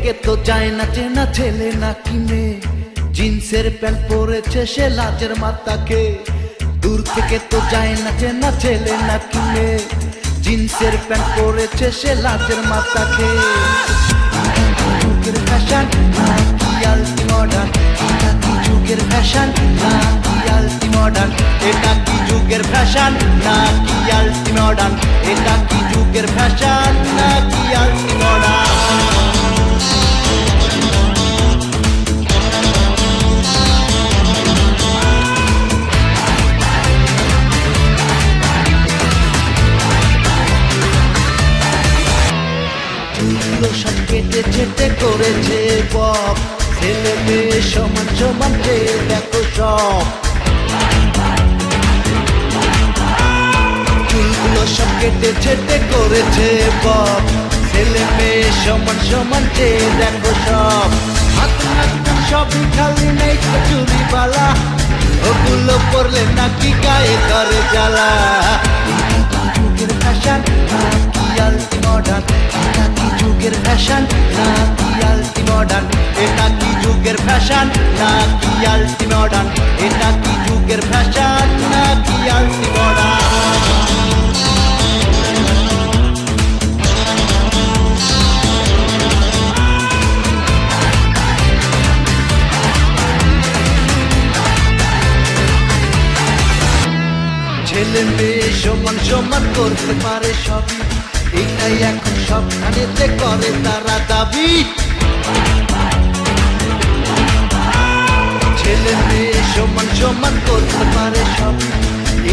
থেকে তো যায় না চেনা ছেলে নাকি মেয়ে, জিন্সের প্যান্ট পরেছে সে লাজের মাথাকে। দূর থেকে তো যায় না চেনা ছেলে নাকি মেয়ে, জিন্সের প্যান্ট পরেছে সে লাজের মাথাকে। যুগের ফ্যাশন নাকি আলটি মডার্ন, এটা কি যুগের ফ্যাশন নাকি আলটি মডার্ন, এটা কি যুগের ফ্যাশন নাকি আলটি মডার্ন, এটা কি যুগের ফ্যাশন নাকি আলটি মডার্ন। সব কেটে ছেটে করেছে বক, ছেলে মেয়ে সমান সমান দেখো সব। চুলগুলো সব কেটে ছেটে করেছে বক, ছেলে মেয়ে সমান সমান দেখো সব। হাত সবই খালি নেই চুরি বালা, ওগুলো পরলে নাকি গায়ে ধরে জ্বালা। যুগের ফ্যাশন নাকি আলটি মডার্ন, এটা কি যুগের ফ্যাশন নাকি আলটি মডার্ন, এটা কি যুগের ফ্যাশন নাকি আলটি মডার্ন, এটা কি যুগের ফ্যাশন নাকি আলটি মডার্ন। ছেলে মেয়ে সমান সমান করতে পারে সবই, এটাই এখন সবখানেতে করে তারা দাবি। ছেলে মেয়ে সমান সমান করতে পারে সবই,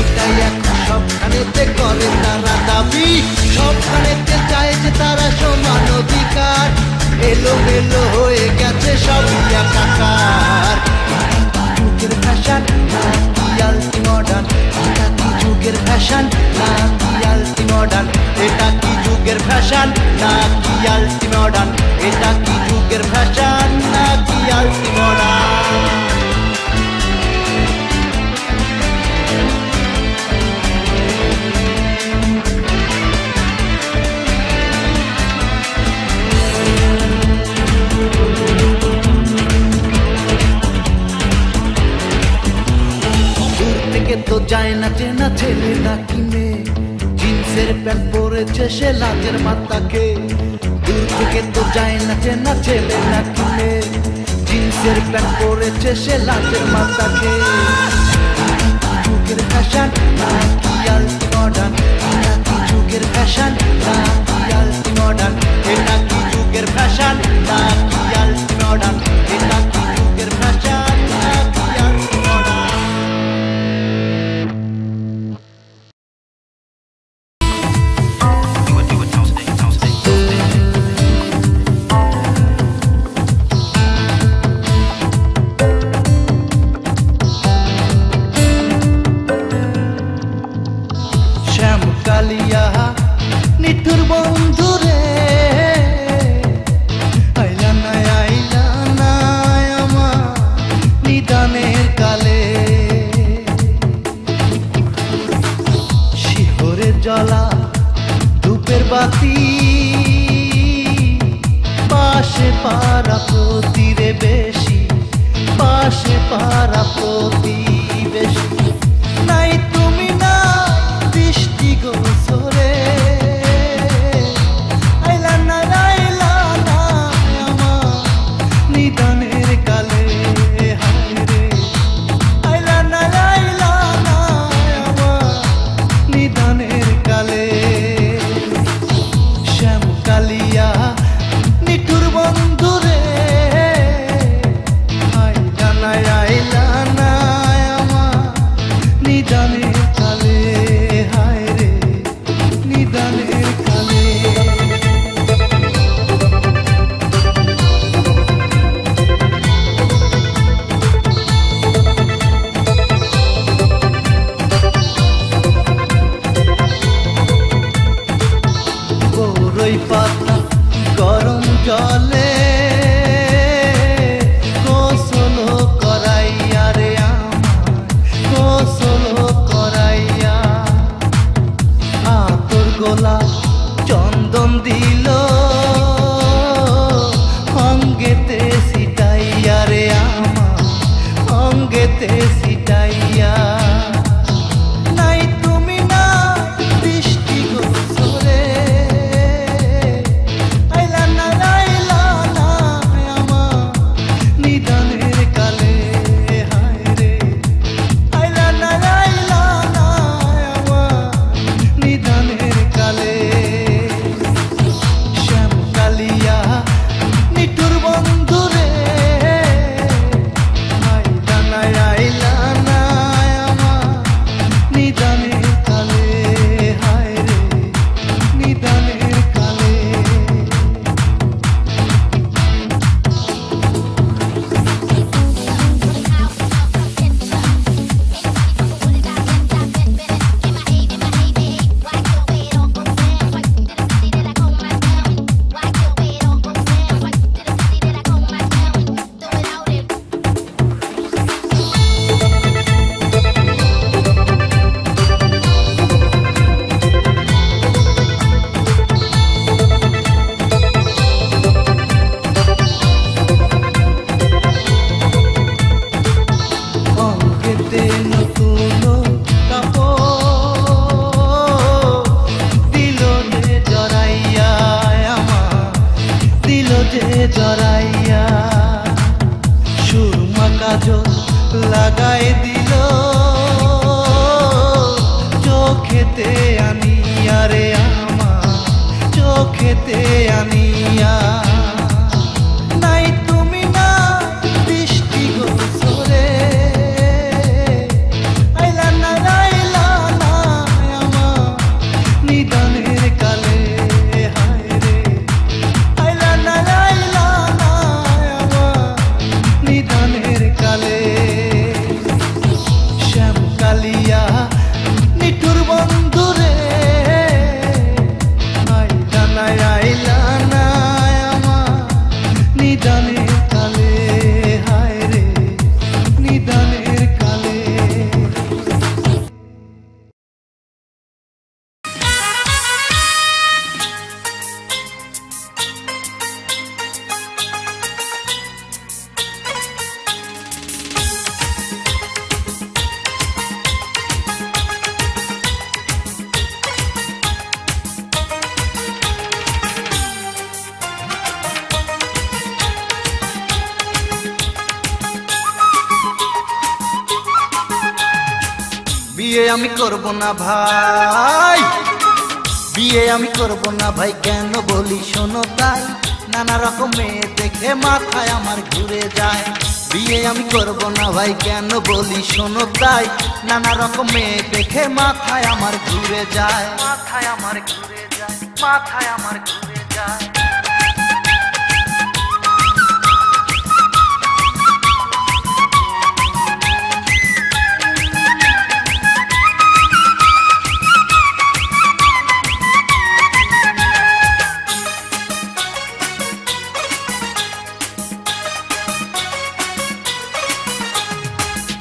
এটাই এখন সবখানেতে করে তারা দাবি। সবখানেতে চায় যে তারা সমান অধিকার, এলো মেলো হয়ে গেছে সবই একাকার। যুগের ফ্যাশন নাকি আলটি মডার্ন, এটা কি যুগের ফ্যাশন নাকি আলটি মডার্ন, এটা কি যুগের ফ্যাশন নাকি আলটি মডার্ন, এটা কি যুগের ফ্যাশন নাকি আলটি মডার্ন। তো যায় না চেনা ছেলে নাকি মেয়ে, জিন্সের প্যান্ট পরেছে সে লাজের মাথাকে। দূর থেকে তো যায় না চেনা ছেলে নাকি মেয়ে, জিন্সের প্যান্ট পরেছে সে লাজের মাথাকে। যুগের ফ্যাশন নাকি আলটি মডার্ন, এটা কি যুগের ফ্যাশন নাকি আলটি মডার্ন, এটা কি যুগের ফ্যাশন নাকি আলটি মডার্ন, এটা কি যুগের ফ্যাশন নাকি আলটি মডার্ন। নিঠুর বন্ধু রে, আইলা না আমার নিদানের কালে। শিহরে জ্বলা ধূপের বাতি, পাশে পারা প্রতিরে বেশি, পাশে পারা প্রতিবেশী। নাই তুমি না দৃষ্টি গোচরে, নিদানের কালে। হায় রে আইলা না আমার নিদানের কালে। শ্যাম কালিয়া নিঠুর বন্ধু রে, আইলা না আমার নিদানের কালে। হায় রে নিদানের কালে। পাতা গরম জলে গোসল করাইয়া রে আমার, গোসল করাইয়া। আতর গোলা চন্দন দিল অঙ্গেতে সিটাইয়া নাই তুমি না দৃষ্টি গোচরে আইলা না আমার নিদানের কালে হায় রে আইলা না আমার নিদানের কালে শ্যামকালিয়া নিঠুর বন্ধুরে আইলা না আমার নিদানের কালে হায় রে নিদানের কালে অঙ্গেতে নতুন কাপড় দিল যে জড়াইয়া আমার দিল যে জড়াইয়া সুরমা কাজল লাগাই দিল চোখেতে আনিয়া রে আমার চোখেতে আনিয়া নাই তুমি না দৃষ্টি গোচরে আইলা না আমার নিদানের কালে হায় রে আইলা না আমার নিদানের কালে শ্যামকালিয়া নিঠুর বন্ধুরে আইলা না আমার নিদানের কালে হায় রে নিদানের কালে বিয়ে আমি করব না ভাই বিয়ে আমি করব না ভাই কেন বলি শোনো তাই নানা রকম মেয়ে দেখে মাথায় আমার ঘুরে যায় বিয়ে আমি করব না ভাই কেন বলি শোনো তাই নানা রকম মেয়ে দেখে মাথায় আমার ঘুরে যায় মাথায় আমার ঘুরে যায় মাথায় আমার ঘুরে যায়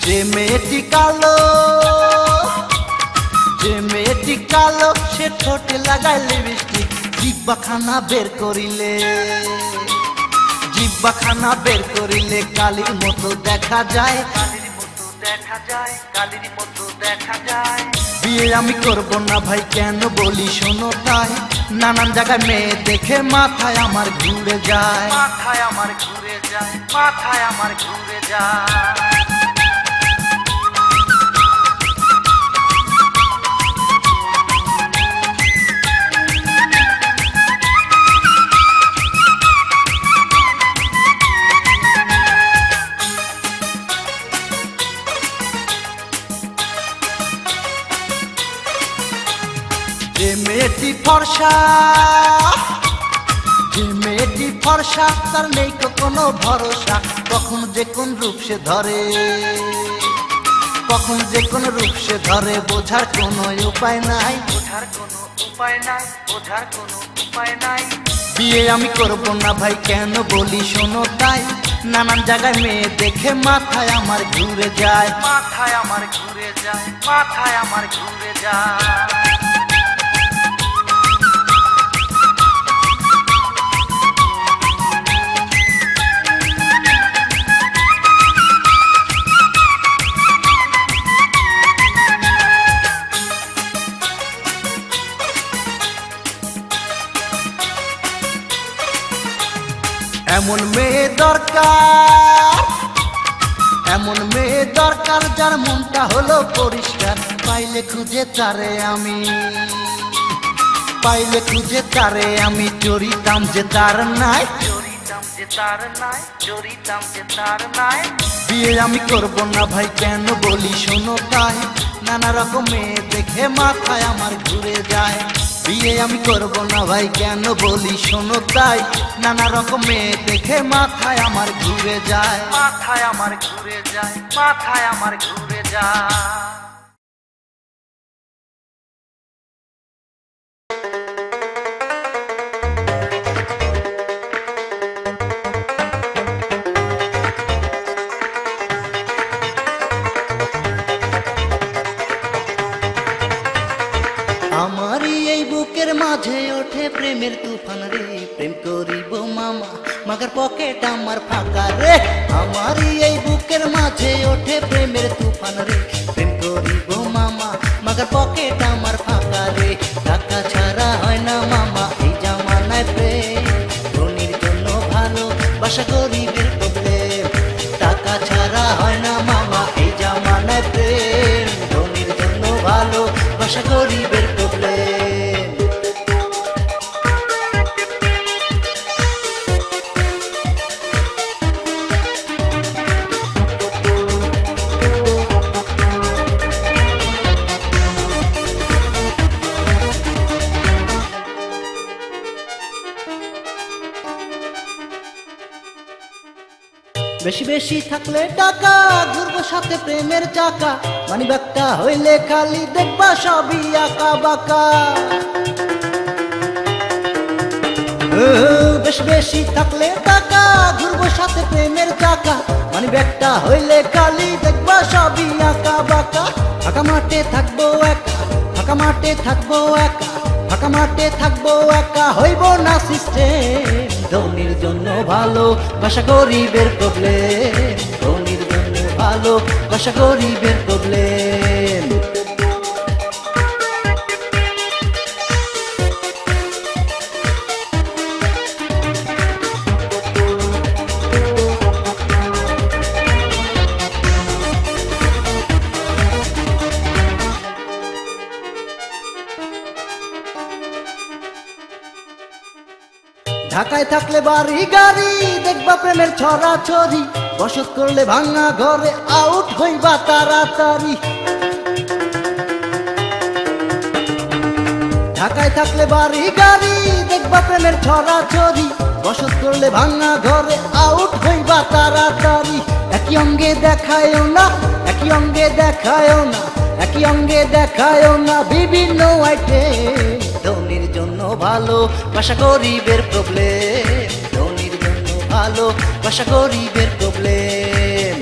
যে মেয়েটি কালো সে ঠোঁটে লাগায় লিপস্টিক জিহ্বাখানা বের করিলে কালির মতো দেখা যায় বিয়ে আমি করব না ভাই কেন বলি শোনো তাই নানান জায়গায় মেয়ে দেখে মাথায় আমার ঘুরে যায় মাথায় আমার ঘুরে যায় মাথায় আমার ঘুরে যায় যে মেয়েটি ফর্সা তার নেই কোনো ভরসা কখন যে কোন রূপ সে ধরে বোঝার কোনো উপায় নাই বিয়ে আমি করব না ভাই কেন বলি শোনো তাই নানান জায়গায় মেয়ে দেখে মাথায় আমার ঘুরে যায় মাথায় আমার ঘুরে যায় মাথায় আমার ঘুরে যায় এমন মেয়ে দরকার, এমন মেয়ে দরকার যার মনটা হলো পরিষ্কার। পাইলে খুঁজে তারে আমি, পাইলে খুঁজে তারে আমি চরিতাম যে তার নাই, চরিতাম যে তার নাই, চরিতাম যে তার নাই। বিয়ে আমি করব না ভাই কেন বলি শোনো তাই, নানা রকম মেয়ে দেখে মাথায় আমার ঘুরে যায়। বিয়ে আমি করব না ভাই কেন বলি শোনো তাই, নানা রকম মেয়ে দেখে মাথায় আমার ঘুরে যায়, মাথায় আমার ঘুরে যায়, মাথায় আমার ঘুরে যায়। আমারই এই বুকের মাঝে ওঠে প্রেমের তুফান রে, প্রেম করিব মামা মাগার পকেট আমার ফাঁকা রে। আমারই এই বুকের মাঝে ওঠে প্রেমের তুফান রে, প্রেম করিব মামা মাগার পকেট আমার ফাঁকা রে। টাকা ছাড়া হয় না মামা এই জামানায় প্রেম, ধনির জন্য ভালো বাসা গরিবের প্রবলেম। টাকা ছাড়া হয় না মামা এই জামানায় প্রেম, ধনির জন্য ভালো বাসা গরিবের প্রবলেম। বেশি বেশি থাকলে টাকা ঘুরবো সাথে প্রেমের চাকা, মানি ব্যাগটা হইলে খালি দেখবা সবই আঁকা বাঁকা। বেশি বেশি থাকলে টাকা ঘুরবো সাথে প্রেমের চাকা, মানি ব্যাগটা হইলে খালি দেখবা সবই আঁকা বাঁকা। ফাঁকা মাঠে থাকবো একা, ফাঁকা মাঠে থাকবো একা, ফাঁকা মাঠে থাকবো একা, হইব না সিস্টেম। ধনির জন্য ভালো বাসা গরিবের প্রবলেম, ধনির জন্য ভালো বাসা গরিবের প্রবলেম। ঢাকায় থাকলে বাড়ি গাড়ি দেখবা প্রেমের ছড়াছড়ি, বসত করলে ভাঙা ঘরে আউট হইবা তাড়াতাড়ি। ঢাকায় থাকলে বাড়ি গাড়ি দেখবা প্রেমের ছড়াছড়ি, বসত করলে ভাঙা ঘরে আউট হইবা তাড়াতাড়ি। একই অঙ্গে দেখায়ও না, একই অঙ্গে দেখায়ও না, একই অঙ্গে দেখায়ও না বিভিন্ন আইটেম। ধনির জন্য ভালো বাসা গরিবের প্রবলেম, ধনির জন্য ভালো বাসা গরিবের প্রবলেম।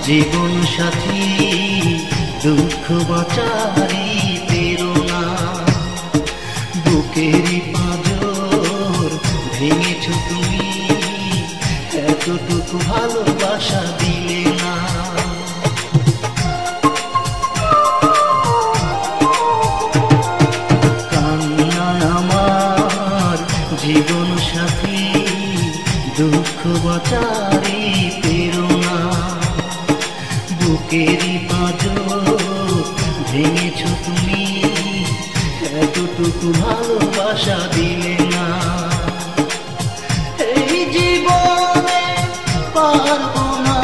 জীবন সাথী দুঃখ বাঁচারি প্রেরণা বুকেরই পাঁজর ভেঙেছ তুমি এতটুকু ভালোবাসা দিলে না কান্নায় আমার জীবন সাথী দুঃখ বাঁচারি প্রেরণা বুকেরই পাঁজর ভেঙেছ তুমি এতটুকু ভালোবাসা দিলে না এই জীবনে পারবো না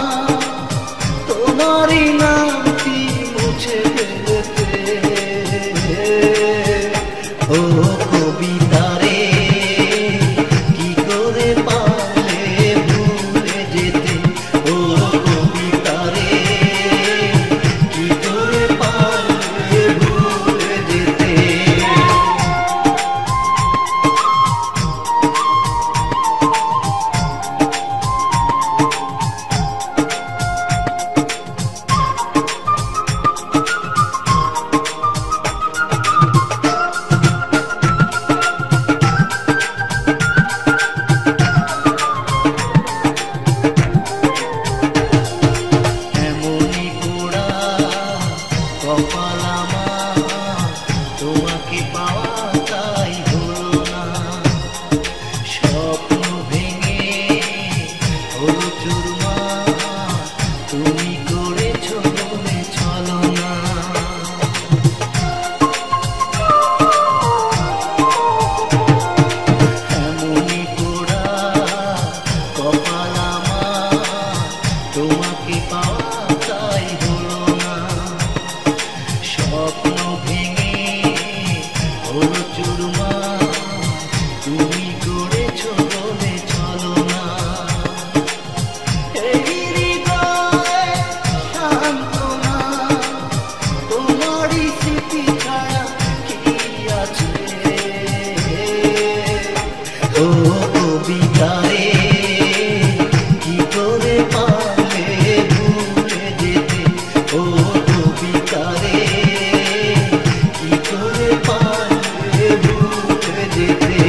তোমারই নামটি মুছে ফেলতে ও কবিতা রে কি করে পারলে ভুলে যেতে ও কবিতা রে কি করে পারলে ভুলে যেতে এমনই পোড়া কপাল আমার তোমাকে পাওয়া তাই হলো না স্বপ্ন ভেঙে হলো চুরমার তুমি করেছো বলে ছলনা এমনই পোড়া কপাল আমার তোমাকে পাওয়া তাই হলো না স্বপ্ন ভেঙে হলো চুরমার তুমি করেছো বলে ছলনা এই হৃদয়ে সান্ত্বনা তোমারই স্মৃতি ছাড়া কি আছে ও কবিতা রে কি করে পারলে ভুলে যেতে ও কবিতা রে কি করে পারলে ভুলে যেতে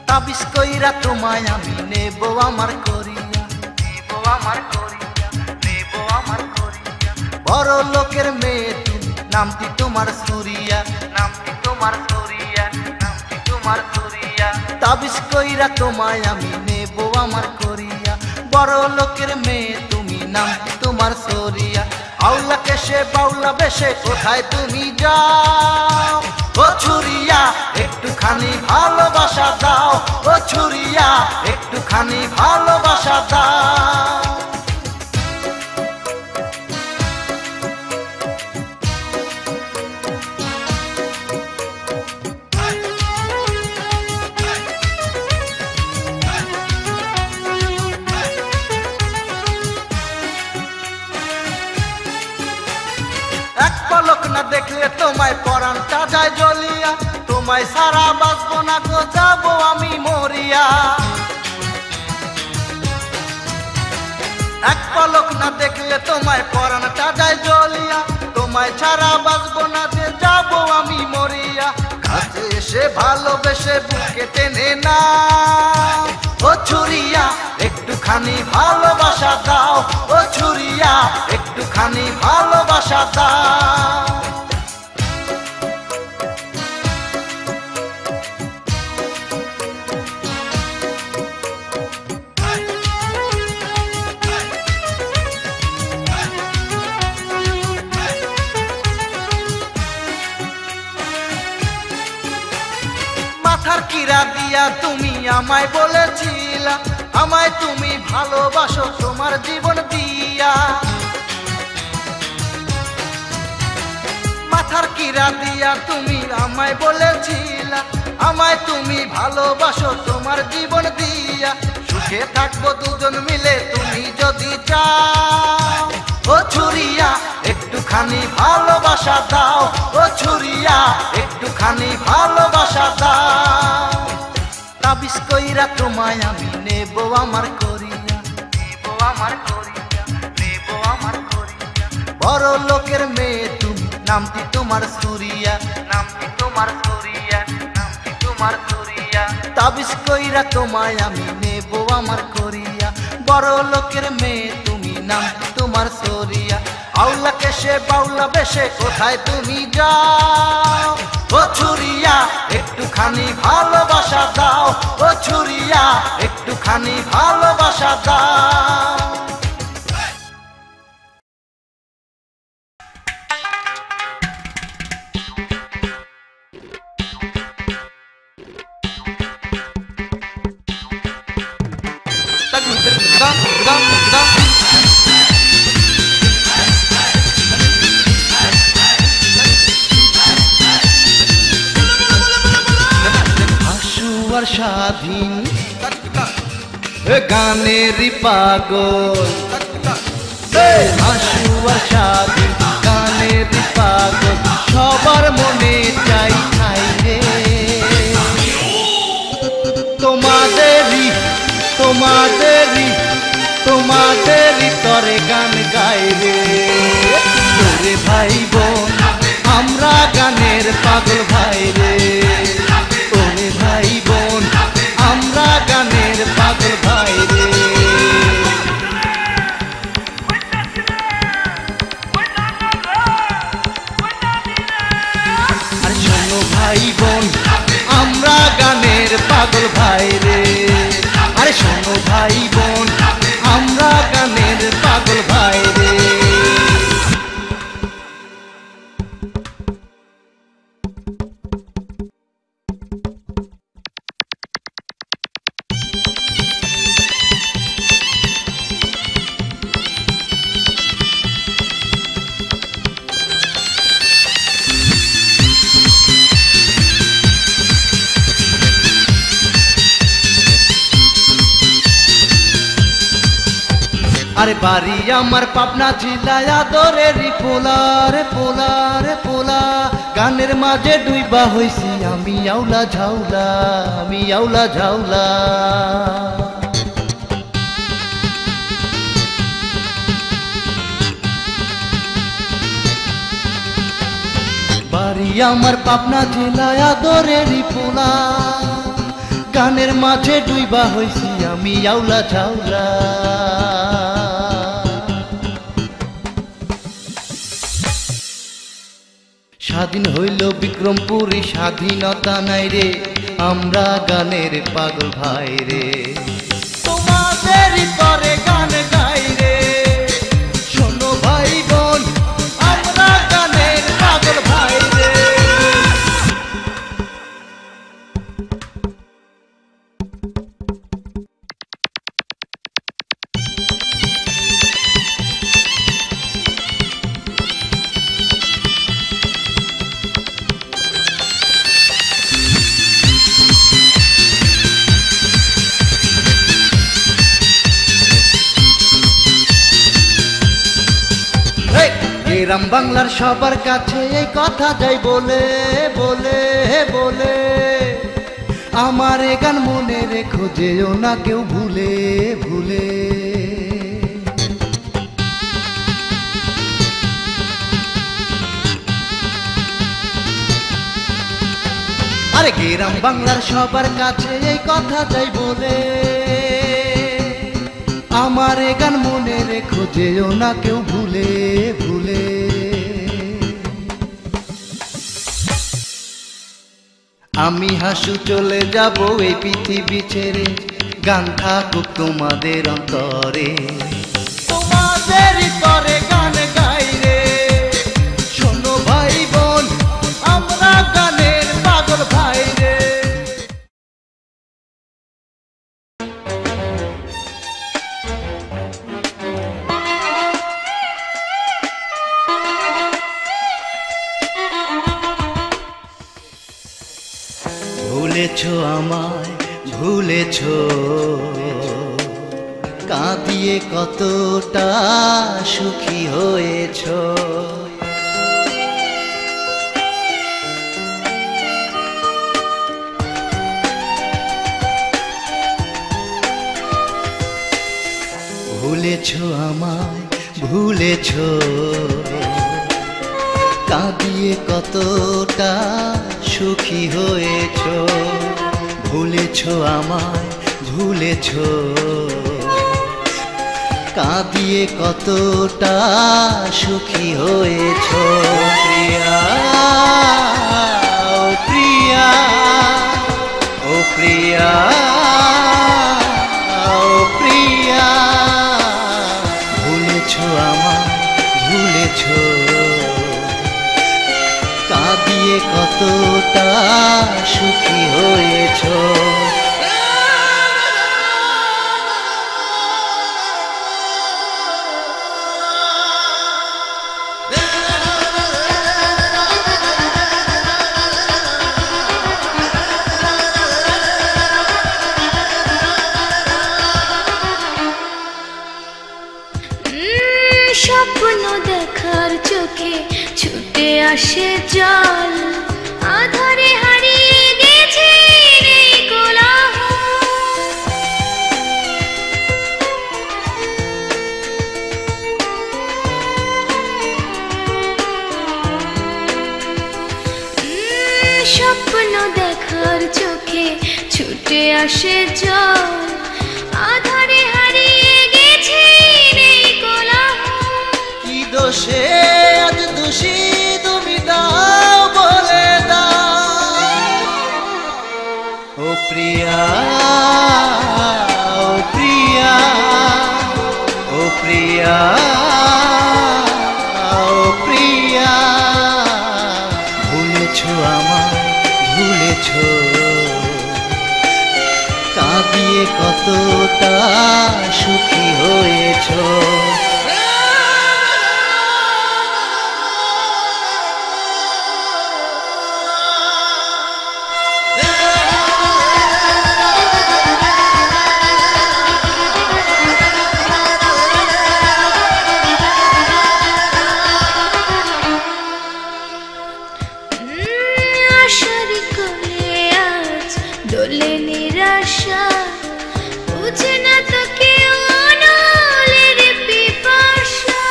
তাবিজ কইরা তোমায় আমি নেব আমার করিয়া নেব আমার করিয়া নেব আমার করিয়া বড় লোকের মেয়ে তুমি নামটি তোমার সুরিয়া নামটি তোমার সুরিয়া নামটি তোমার সুরিয়া তাবিজ কইরা তোমায় আমি নেব আমার করিয়া বড় লোকের মেয়ে তুমি নামটি তোমার সুরিয়া আউলা কেশে বাউলা বেশে কোথায় তুমি যাও ও ছুরিয়া একটুখানি ভালোবাসা দাও ও ছুরিয়া একটুখানি ভালোবাসা দাও এক পলক না দেখলে তোমায় পরানটা যায় জ্বলিয়া তোমায় সারা বাঁচবো না গো যাবো আমি মরিয়া এক পলক না দেখলে তোমায় পরানটা যায় জ্বলিয়া তোমায় ছাড়া বাঁচবো না যে যাবো আমি মরিয়া কাছে এসে ভালোবেসে বুকে টেনে না ও ছুরিয়া একটুখানি ভালোবাসা দাও ও ছুরিয়া একটুখানি ভালোবাসা দাও মাথার কিরা দিয়া তুমি আমায় বলেছিলা আমায় তুমি ভালোবাসো তোমার জীবন দিয়া মাথার ফাঁকিরা দিয়া তুমি আমায় বলেছিলা আমায় তুমি ভালোবাসো তোমার জীবন দিয়া সুখে থাকবো দুজন মিলে তুমি যদি চাও ও ছুরিয়া একটুখানি ভালোবাসা দাও ও ছুরিয়া একটুখানি ভালোবাসা দাও তাবিজ কইরা তোমায় আমি নেব আমার করিয়া নেব আমার করিয়া নেব আমার করিয়া বড় লোকের মেয়ে তুমি নামটি তোমার সুরিয়া নামটি তোমার সুরিয়া নামটি তোমার সুরিয়া তাবিজ কইরা তোমায় আমি নেব আমার করিয়া বড় লোকের মেয়ে তুমি নামটি তোমার সুরিয়া আউলা কেশে বাউলা বেশে কোথায় তুমি যাও ও ছুরিয়া একটুখানি ভালোবাসা দাও ও ছুরিয়া একটুখানি ভালোবাসা দাও স্বাধীন গানেরই পাগল হাসুয়ার স্বাধীন গানেরই পাগল সবার মনে চাই ঠাই রে তোমাদেরই তোমাদেরই তোমাদেরই তরে গান গাই রে তোরে ভাই বোন আমরা গানের পাগল ভাই রে ওরে ভাই বোন আমরা গানের পাগল ভাই রে আর শোনো ভাই বোন আমরা গানের পাগল ভাই রে আরে শোনো ভাই বোন আমরা গানের পাগল ভাই রে আরে বাড়ি আমার পাবনা জেলায় আদরেরই পোলা রে পোলা রে পোলা গানের মাঝে ডুইবা হইছি আমি আউলা ঝাউলা আমি আউলা ঝাউলা বাড়ি আমার পাবনা জেলায় আদরেরই পোলা গানের মাঝে ডুইবা হইছি আমি আউলা ঝাউলা স্বাধীন হইল বিক্রমপুরী স্বাধীনতা নাই রে আমরা গানের পাগল ভাই রে তোমাদেরই তরে গান গাই রে শোনো ভাই বোন আমরা গানের পাগল ভাই রে গ্রাম বাংলার সবার কাছে এই কথা যাই বলে বলে বলে আমার এ গান মনে রেখো যেও না কেউ ভুলে ভুলে আরে গ্রাম বাংলার সবার কাছে এই কথা যাই বলে আমার এ গান মনে রেখো যেও না কেউ ভুলে ভুলে আমি হাসু চলে যাব এই পৃথিবী ছেড়ে গান থাকুক তোমাদের অন্তরে তোমাদের তরে গান গাই রে শোনো ভাই বোন আমরা গানের পাগল ভাই রে ভুলেছো আমায় ভুলেছো, কাঁদিয়ে কতটা সুখী হয়েছো। ভুলেছো আমায় ভুলেছো, কাঁদিয়ে কতটা সুখী হয়েছো। ভুলেছো আমায় ভুলেছো, কাঁদিয়ে কতটা সুখী হয়েছো। প্রিয়া ও প্রিয়া, ও প্রিয়া, ও প্রিয়া, ভুলেছো আমায় ভুলেছো, কাঁদিয়ে কতটা সুখী হয়েছো। স্বপ্ন দেখার চোখে ছুটে আসে জল, আধারে হারিয়ে গেছে এই কোলাহল। স্বপ্ন দেখার চোখে ছুটে আসে জল, আধারে হারিয়ে গেছে এই কোলাহল। কি দোষে আজ দোষী তুমি দাও বলে দাও। ও প্রিয়া, ও প্রিয়া, ও প্রিয়া, ও প্রিয়া, ভুলেছো আমায় ভুলেছো, কাঁদিয়ে কতটা সুখী হয়েছো। আশার কোলে আজ দোলে নিরাশা, বুঝে না তো কেউ অনলের পিপাসা।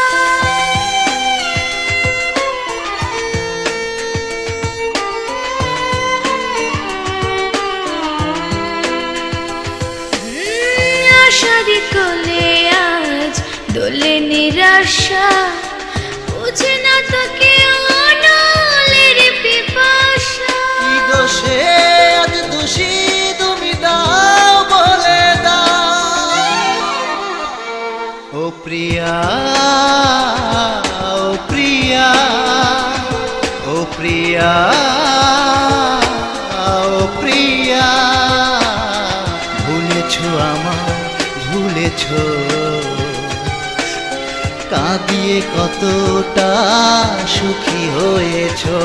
আশার কোলে আজ দোলে নিরাশা, বুঝে না তো কেউ অনলের পিপাসা। কি দোষে আজ দোষী তুমি দাও বলে দাও। ও প্রিয়া, ও প্রিয়া, ও প্রিয়া, ও প্রিয়া, ভুলেছো আমায় ভুলেছো, কাঁদিয়ে কতটা সুখী হয়েছো।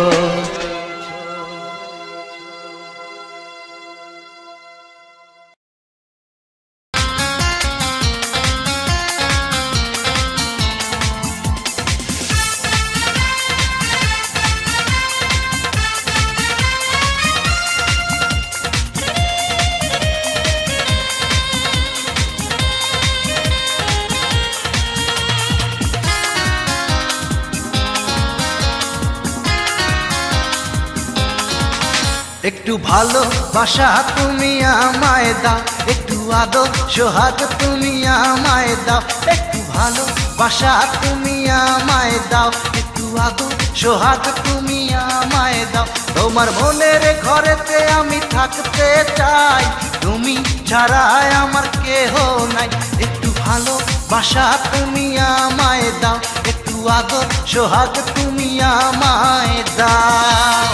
একটু ভালোবাসা তুমি আমায় দাও, একটু আদর সোহাগ তুমি আমায় দাও। একটু ভালোবাসা তুমি আমায় দাও, একটু আদর সোহাগ তুমি আমায় দাও। তোমার মনের ঘরেতে আমি থাকতে চাই, তুমি ছাড়া আমার কেহ নাই। একটু ভালোবাসা তুমি আমায় দাও, একটু আদর সোহাগ তুমি আমায় দাও।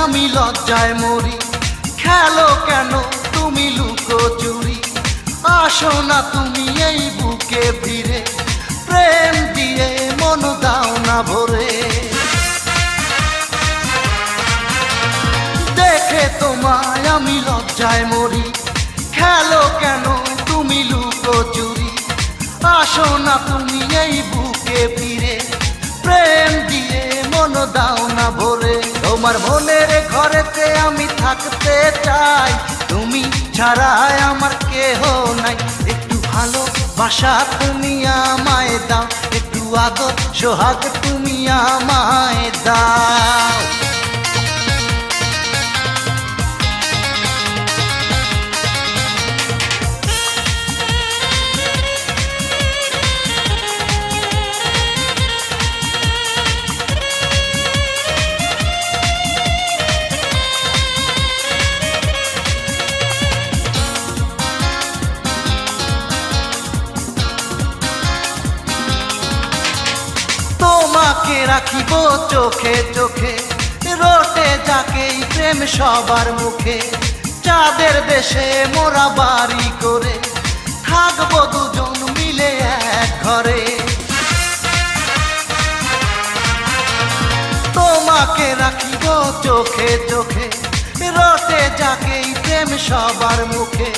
আমি লজ্জায় মরি, খেলো কেন তুমি লুকোচুরি? আসো না তুমি এই বুকে ফিরে, প্রেম দিয়ে মন দাও না ভরে। দেখে তোমায় আমি লজ্জায় মরি, খেলো কেন তুমি লুকোচুরি? আসো না তুমি এই বুকে ফিরে, প্রেম দিয়ে মন দাও না ভরে। তোমার মনের ঘরেতে আমি থাকতে চাই, তুমি ছাড়া আমার কেহ নাই। একটু ভালোবাসা তুমি আমায় দাও, একটু আদর সোহাগ তুমি আমায় দাও। তোমাকে রাখিব চোখে চোখে, রটে যাকে প্রেম সবার মুখে। চাঁদের দেশে মোরা বাড়ি করে, থাকবো দুজন মিলে এক ঘরে। তোমাকে রাখিব চোখে চোখে, রটে যাকে প্রেম সবার মুখে।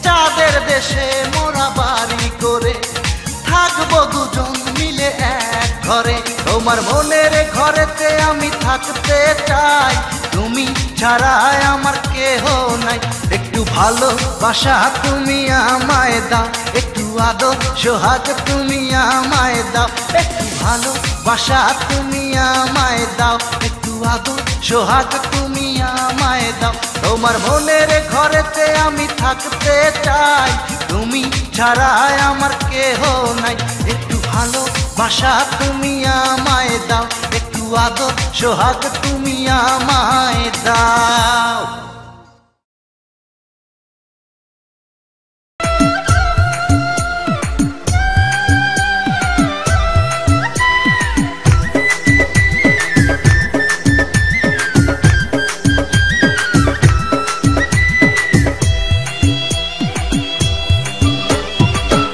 চাঁদের দেশে মোরা বাড়ি করে, থাকবো দুজন মিলে এক ঘরে। তোমার মনের ঘরেতে আমি থাকতে চাই, তুমি ছাড়া আমার কেহ নাই। একটু ভালোবাসা তুমি আমায় দাও, একটু আদর সোহাগ তুমি আমায় দাও। একটু ভালোবাসা তুমি আমায় দাও, একটু আদর সোহাগ তুমি আমায় দাও। তোমার মনের ঘরেতে আমি থাকতে চাই, তুমি ছাড়া আমার কেহ নাই। একটু ভালোবাসা তুমি আমায় দাও, একটু আদর সোহাগ তুমি আমায় দাও।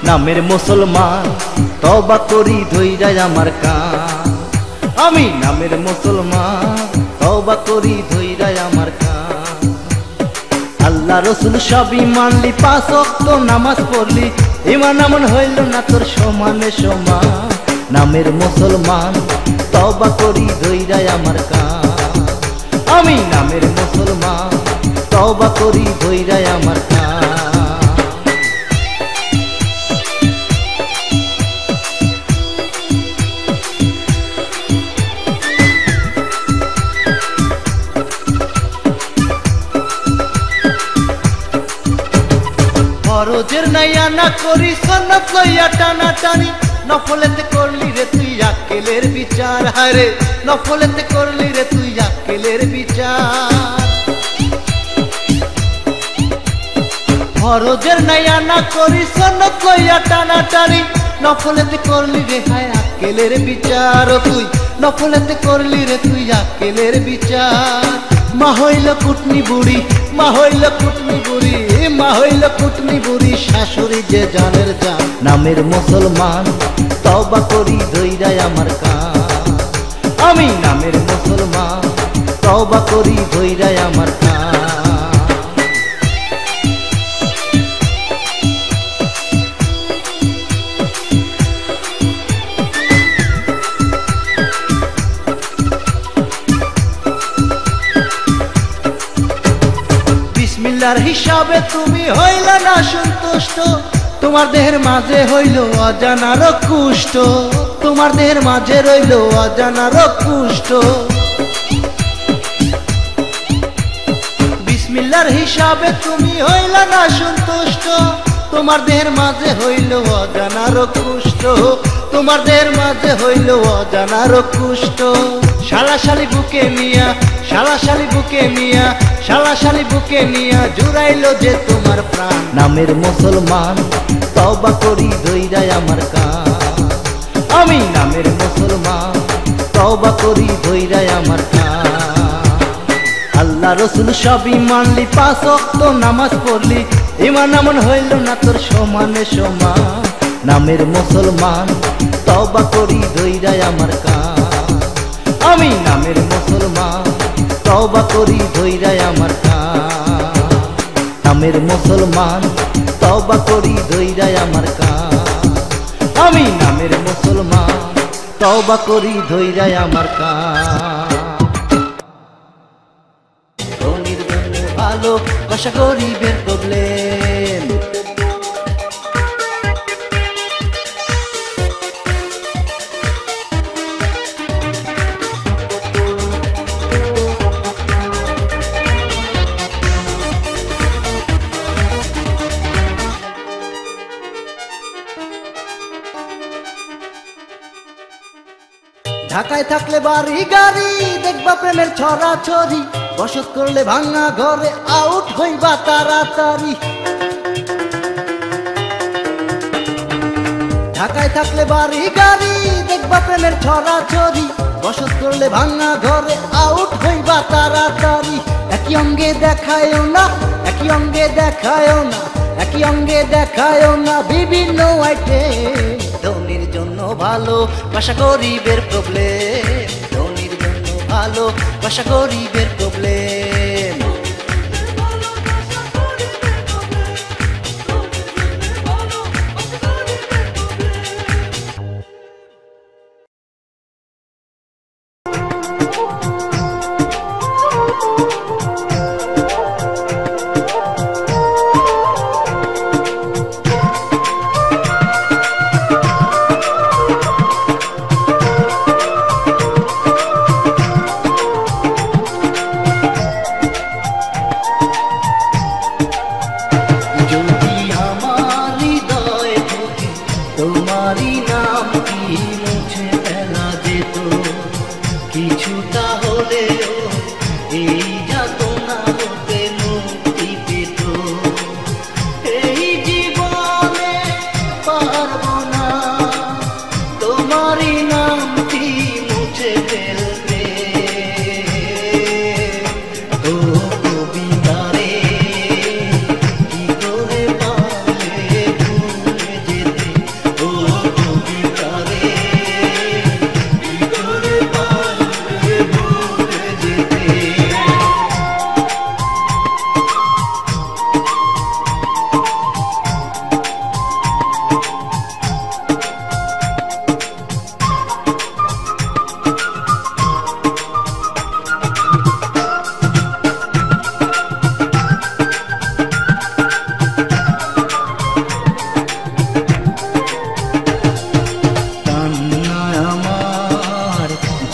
নামের মুসলমান তওবা করি ধইরাই আমার কান। আমি নামের মুসলমান তওবা করি ধইরাই আমার কান। আল্লাহ রসুল সবই মানলি, 5 ওয়াক্ত নামাজ পড়লি, ইমান আমল হইল না তোর সমানে সমান। নামের মুসলমান তওবা করি ধইরাই আমার কান। আমি নামের মুসলমান তওবা করি ধইরাই আমার কান। ফরজের নাইয়া না করি সন্নত লইয়া টানা টানি, নফলেতে করলি রে তুই আক্কেলের বিচার। হারে নফলেতে করলি রে তুই আক্কেলের বিচার। ফরজের নাইয়া না করি সন্নত লইয়া টানা টানি, নফলেতে করলি রে হায় আক্কেলের বিচার। তুই নফলেতে করলি রে তুই আক্কেলের বিচার। মা হইল কুটনি বুড়ি, মা হইল কুটনি বুড়ি, মা হইল কুটনি বুড়ি, শাশুড়ি যে জানের জান। নামের মুসলমান তওবা করি ধইরাই আমার কান। আমি নামের মুসলমান তওবা করি ধইরাই আমার কান। বিসমিল্লাহর হিসাবে তুমি হইলা না সন্তুষ্ট, তোমার দেহের মাঝে হইল অজানার কুষ্ঠ। তোমার দেহের মাঝে রইল অজানার কুষ্ঠ। বিসমিল্লাহর হিসাবে তুমি হইলা না সন্তুষ্ট, তোমার দেহের মাঝে হইল অজানার কুষ্ঠ। তোমার দেহের মাঝে হইল অজানার কুষ্ঠ। শালাশালি বুকে নিয়া, শালাশালি বুকে নিয়া, শালাশালি বুকে নিয়া জুড়াইল যে তোমার প্রাণ। নামের মুসলমান তওবা করি ধইরাই আমার কান। আমি নামের মুসলমান তওবা করি ধইরাই আমার কান। আল্লাহ রসুল সবই মানলি, 5 ওয়াক্ত নামাজ পড়লি, ইমান আমল হইল না তোর সমানে সমান। নামের মুসলমান তওবা করি ধইরাই আমার কান, আমি নামের মুসলমান তওবা করি ধইরাই আমার কান। নামের মুসলমান তওবা করি ধইরাই আমার কান, আমি নামের মুসলমান তওবা করি ধইরাই আমার কান। ধনীর জন্য ভালো বাসা গরিবের প্রবলেম, ঢাকায় থাকলে বাড়ি গাড়ি দেখবা প্রেমের ছড়াছড়ি, বসত করলে ভাঙা ঘরে আউট হইবা তাড়াতাড়ি। ঢাকায় থাকলে বাড়ি গাড়ি দেখবা প্রেমের ছড়াছড়ি, বসত করলে ভাঙা ঘরে আউট হইবা তাড়াতাড়ি। একই অঙ্গে দেখায়ও না, একই অঙ্গে দেখায়ও না, একই অঙ্গে দেখায়ও না বিভিন্ন আইটেম। ধনীর জন্য ভালো বাসা গরিবের প্রবলেম, ধনীর জন্য ভালো বাসা গরিবের প্রবলেম।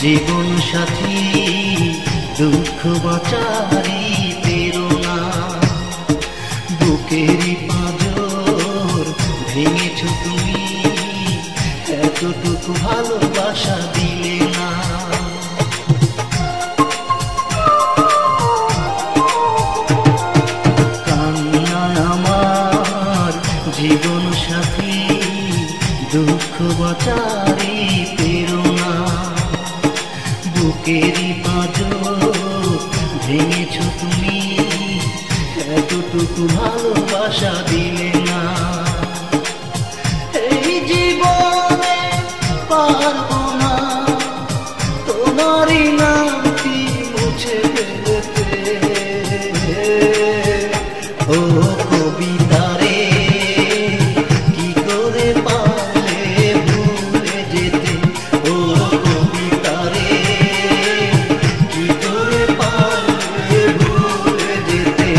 জীবন সাথী দুঃখ বাঁচারি প্রেরণা, বুকেরই পাঁজর ভেঙেছ তুমি, এতটুকু ভালোবাসা দিলে না। কান্না আমার জীবন সাথী দুঃখ বাঁচারি প্রেরণা, বুকেরই পাঁজর ভেঙেছ তুমি, এতটুকু ভালোবাসা দিলে না। এই জীবনে পারবো না তোমারই নামটি মুছে ফেলতে, ও কবিতা রে কি করে পারলে ভুলে যেতে, ও কবিতা রে কি করে পারলে ভুলে যেতে।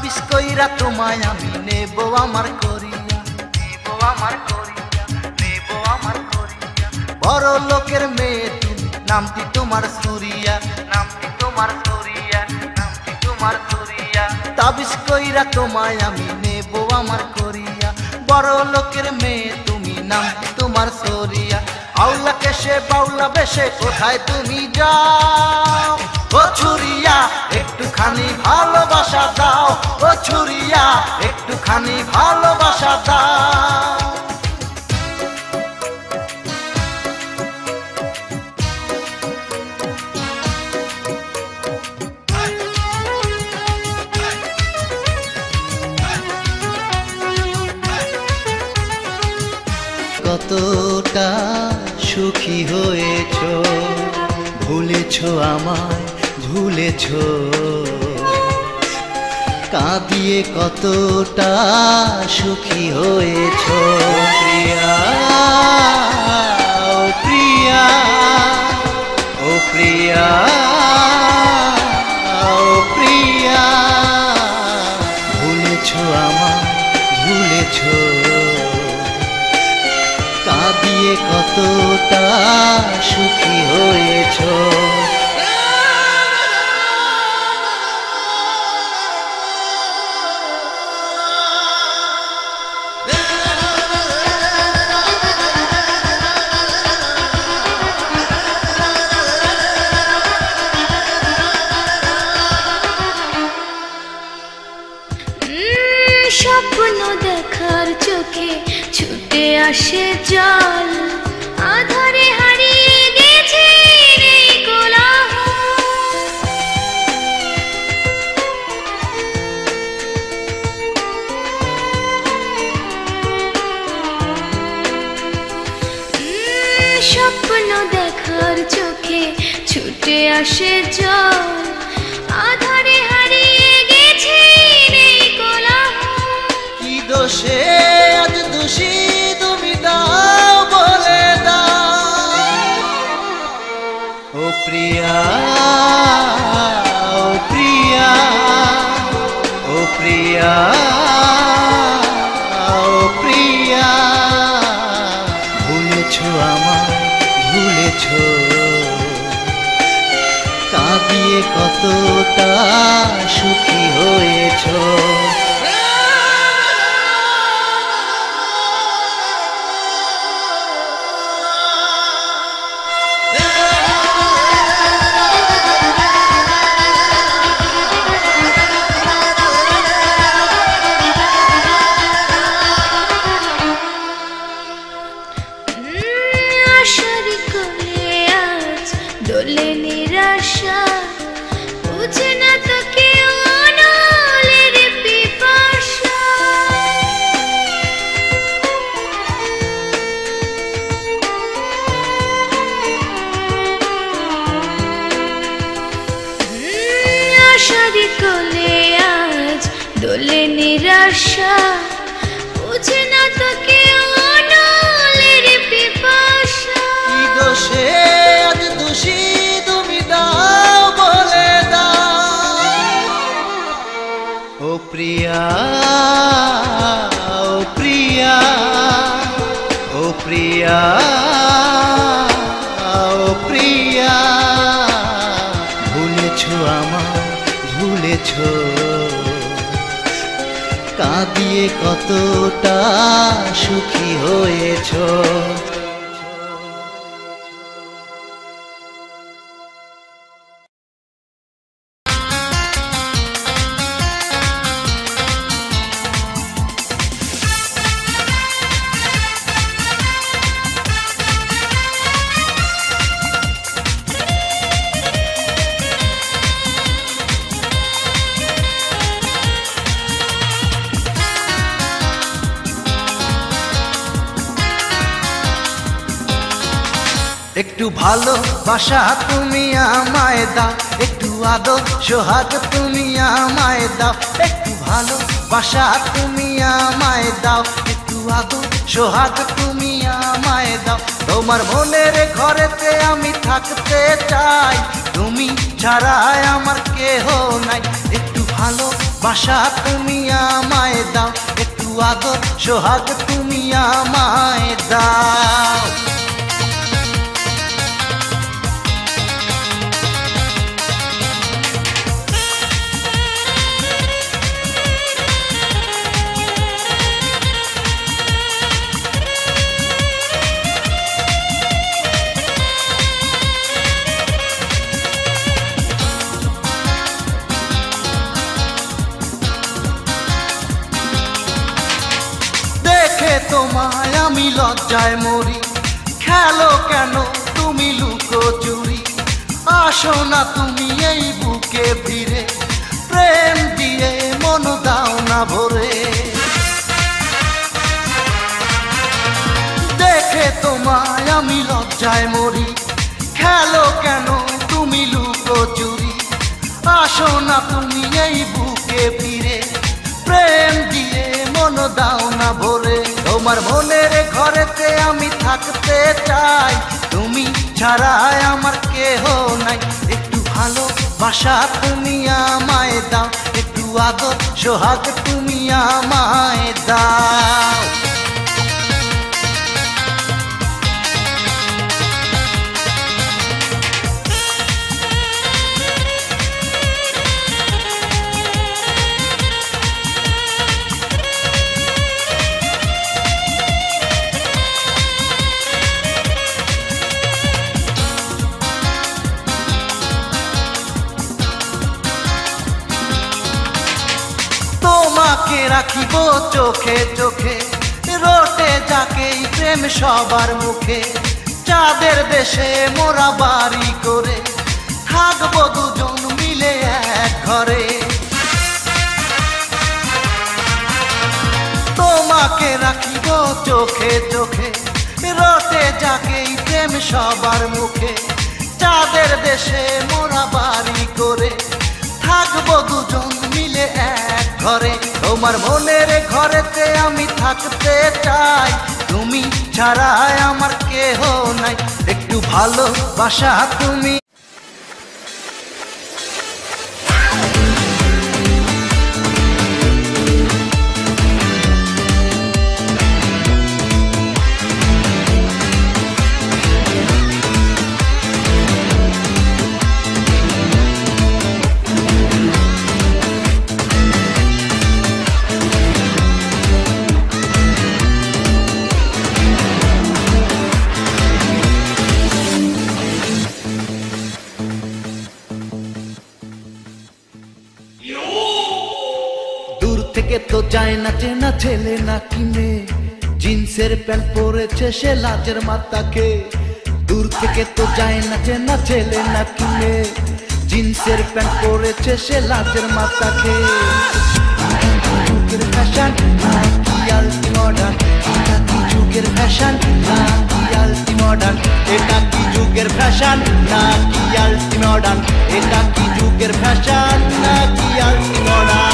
তাবিজ কইরা তোমায় আমি নেব আমার করিয়া, নেব আমার করিয়া, নেব আমার করিয়া। বড় লোকের মেয়ে তুমি, নামটি তোমার সুরিয়া, নামটি তোমার সুরিয়া, নামটি তোমার সুরিয়া। তাবিজ কইরা তোমায় আমি নেব আমার করিয়া, বড় লোকের মেয়ে তুমি, নামটি তোমার সরিয়া। আউলা কেশে বাউলা বেশে কোথায় তুমি যাও ও ছুরিয়া, একটুখানি ভালোবাসা দাও ও ছুরিয়া, একটুখানি ভালোবাসা দাও। কতটা সুখী হয়েছ, ভুলেছ আমায় ভুলেছ, কাঁদিয়ে কতটা সুখী হয়েছ। প্রিয়া ও প্রিয়া, ও প্রিয়া, ও প্রিয়া, ভুলেছ আমায় ভুলেছ, কাঁদিয়ে কতটা সুখী হয়েছ। স্বপ্ন দেখার চোখে ছুটে আসে জল, আধারে হারিয়ে গেছে এই কোলাহল। স্বপ্ন দেখার চোখে ছুটে আসে জল, আধারে হারিয়ে গেছে এই কোলাহল। কি দোষে আজ দোষী তুমি দাও বলে দাও ও প্রিয়া, ও প্রিয়া, ও প্রিয়া, ও প্রিয়া, ভুলেছ আমায় ভুলেছ, কাঁদিয়ে কতটা সুখী হয়েছ। আশার কোলে আজ দোলে নিরাশা, বুঝে না তো কেউ অনলের পিপাসা। আশার কোলে আজ দোলে নিরাশা, বুঝে না তো কেউ অনলের পিপাসা। কি দোষে আজ দোষী তুমি দাও বলে দাও ও প্রিয়া, ও প্রিয়া, ও প্রিয়া, ও প্রিয়া, ভুলেছ আমায় ভুলেছ, কাঁদিয়ে কতটা সুখী হয়েছ। একটু ভালোবাসা তুমি আমায় দাও, একটু আদর সোহাগ তুমি আমায় দাও, একটু ভালোবাসা তুমি আমায় দাও, একটু আদর সোহাগ তুমি আমায় দাও। তোমার মনের ঘরেতে আমি থাকতে চাই, তুমি ছাড়া আমার কেহ নাই। একটু ভালোবাসা তুমি আমায় দাও, একটু আদর সোহাগ তুমি আমায় দাও। তোমায় আমি লজ্জায় মরি, খেলো কেন তুমি লুকোচুরি, আসো না তুমি এই বুকে ফিরে, প্রেম দিয়ে মন দাও না ভরে। দেখে তোমায় আমি লজ্জায় মরি, খেলো কেন তুমি লুকোচুরি, আসো না তুমি এই বুকে ফিরে, প্রেম দিয়ে মন দাও না ভরে। তোমার মনের ঘরেতে আমি থাকতে চাই, তুমি ছাড়া আমার কেহ নাই, একটু ভালোবাসা তুমি আমায় দাও, একটু আদর সোহাগ তুমি আমায় দাও। তোমাকে রাখিব চোখে চোখে, রোটে যাকে প্রেম সবার মুখে, চাঁদের দেশে মোরা বাড়ি করে, থাকবো দুজন মিলে এক ঘরে। তোমাকে রাখিব চোখে চোখে, রোটে যাকে প্রেম সবার মুখে, চাঁদের দেশে মোরা বাড়ি করে, থাকবো দুজন মিলে এক ঘরে। তোমার মনের ঘরেতে আমি থাকতে চাই, তুমি ছাড়া আমার কেহ নাই, একটু ভালোবাসা তুমি। থেকে তো যায় না চেনা ছেলে নাকি মেয়ে, জিন্সের প্যান্ট পরেছে সে লাজের মাথাকে। দূর থেকে তো যায় না চেনা ছেলে নাকি মেয়ে, জিন্সের প্যান্ট পরেছে সে লাজের মাথাকে। যুগের ফ্যাশন নাকি আলটি মডার্ন, এটা কি যুগের ফ্যাশন নাকি আলটি মডার্ন, এটা কি যুগের ফ্যাশন নাকি আলটি মডার্ন, এটা কি যুগের ফ্যাশন নাকি আলটি মডার্ন।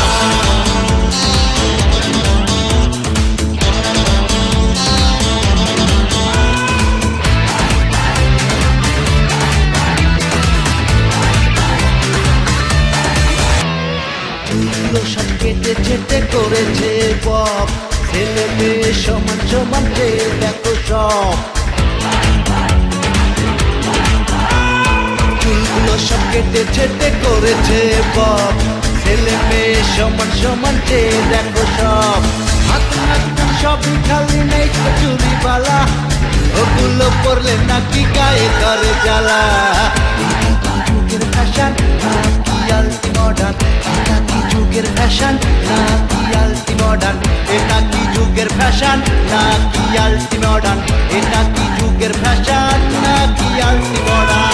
সব কেটে চেটে করেছে বক, ছেলে মেয়ে সমান সমান দেখো সব, চুলগুলো সব কেটে চেটে করেছে বক, ছেলে মেয়ে সমান সমান দেখো সব। হাত সবই খালি নেই চুরি বালা, ওগুলো পরলে নাকি গায়ে ধরে জ্বালা। যুগের ফ্যাশন নাকি আলটি মডার্ন, এটা কি যুগের ফ্যাশন নাকি আলটি মডার্ন, এটা কি যুগের ফ্যাশন নাকি আলটি মডার্ন, এটা কি যুগের ফ্যাশন নাকি আলটি মডার্ন।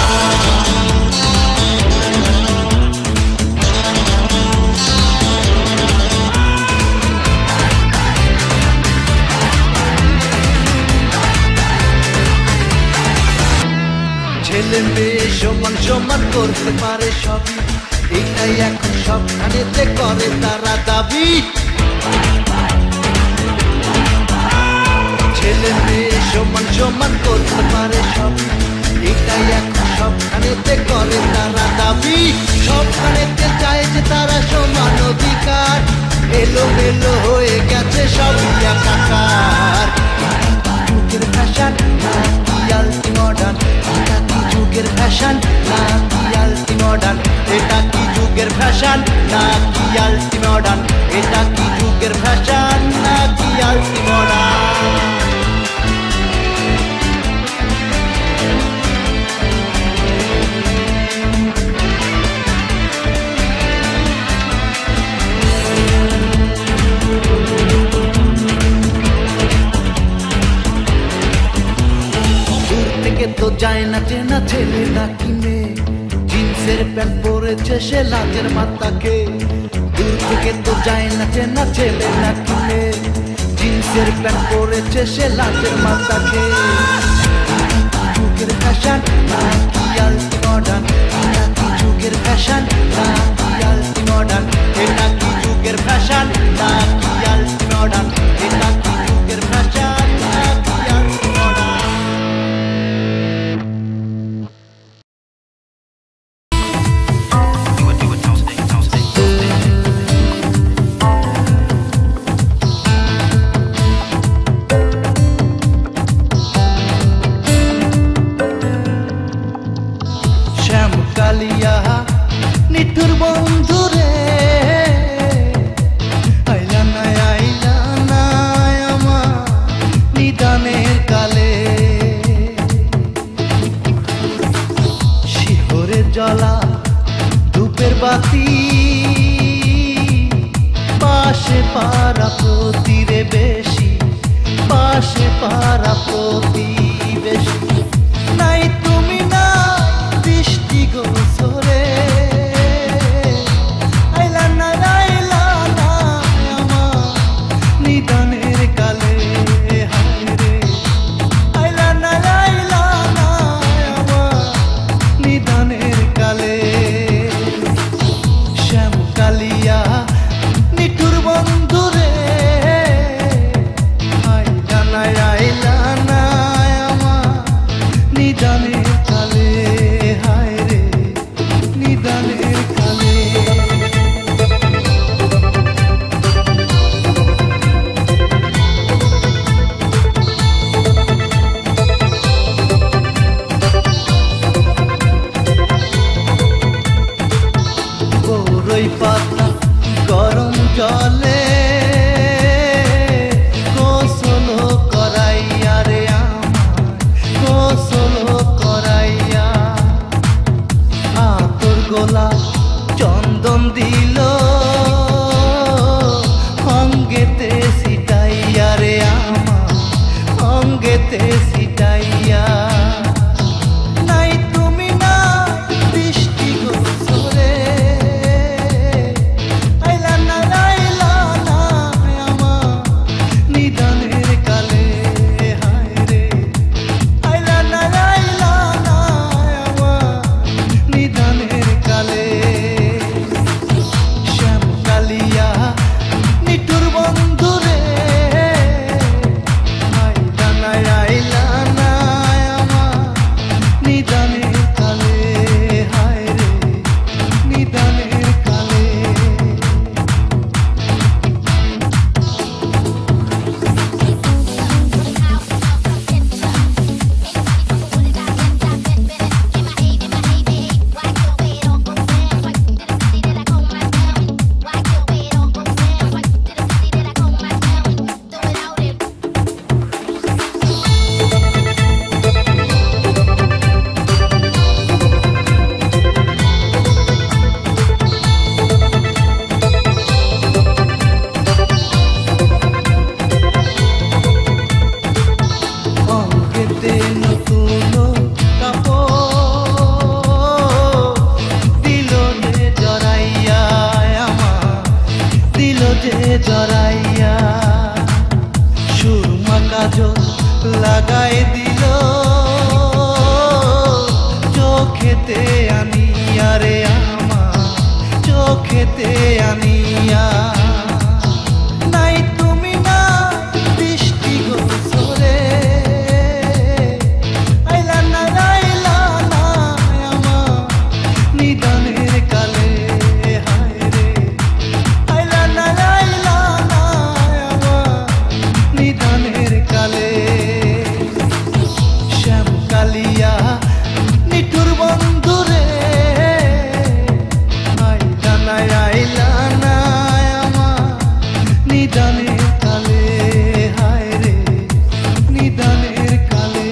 ছেলে মেয়ে সমান সমান করতে পারে সবই, এটাই এখন সবখানেতে করে তারা দাবি। ছেলে মেয়ে সমান সমান করতে পারে সবই, এটাই এখন সবখানেতে করে তারা দাবি। সবখানেতে চায় যে তারা সমান এলো মেলো হয়ে গেছে সবই একাকার। যুগের ফ্যাশন নাকি আলটি মডার্ন, এটা কি যুগের ফ্যাশন নাকি আলটি মডার্ন, এটা কি যুগের ফ্যাশন নাকি আলটি মডার্ন, এটা কি যুগের ফ্যাশন নাকি আলটি মডার্ন। তো যায় না চেনা ছেলে নাকি মেয়ে, জিন্সের প্যান্ট পরেছে সে লাজের মাথাকে। দূর থেকে তো যায় না চেনা ছেলে নাকি মেয়ে, জিন্সের প্যান্ট পরেছে সে লাজের মাথাকে। যুগের ফ্যাশন নাকি আলটি মডার্ন, এটা কি যুগের ফ্যাশন নাকি আলটি মডার্ন, এটা কি যুগের ফ্যাশন নাকি আলটি মডার্ন, এটা কি যুগের ফ্যাশন নাকি আলটি মডার্ন। নিঠুর বন্ধু রে আইলা না আমার নিদানের কালে, শিহরে জ্বলা ধূপের বাতি পাশে পারা প্রতিরে বেশি, পাশে পারা প্রতিবেশী নাই তুমি না বৃষ্টি গোসরে। নিদানের কালে হায় রে আইলা না আমার নিদানের কালে। শ্যাম কালিয়া নিঠুর বন্ধু রে আইলা না আমার নিদানের কালে হায় রে নিদানের কালে। পাতা গরম জলে গোসল করাইয়া রে আমার গোসল করাইয়া, আতর গোলা চন্দন দিল অঙ্গেতে সিটাইয়া রে আমার অঙ্গেতে সিটাইয়া। নাই তুমি না বৃষ্টি গোসরে নিদানের কালে হায় রে আইলা না আমার নিদানের কালে। শ্যাম কালিয়া নিঠুর বন্ধু রে আইলা না আমার নিদানের কালে হায় রে নিদানের কালে। জড়াইয়া সুরমা কাজল লাগাই দিল চোখেতে আনিয়া রে আমার চোখেতে আনিয়া। নাই তুমি না বৃষ্টি গোসরে আইলা না আমার নিদানের কালে হায় রে আইলা না নিদানের কালে, হায় রে নিদানের কালে।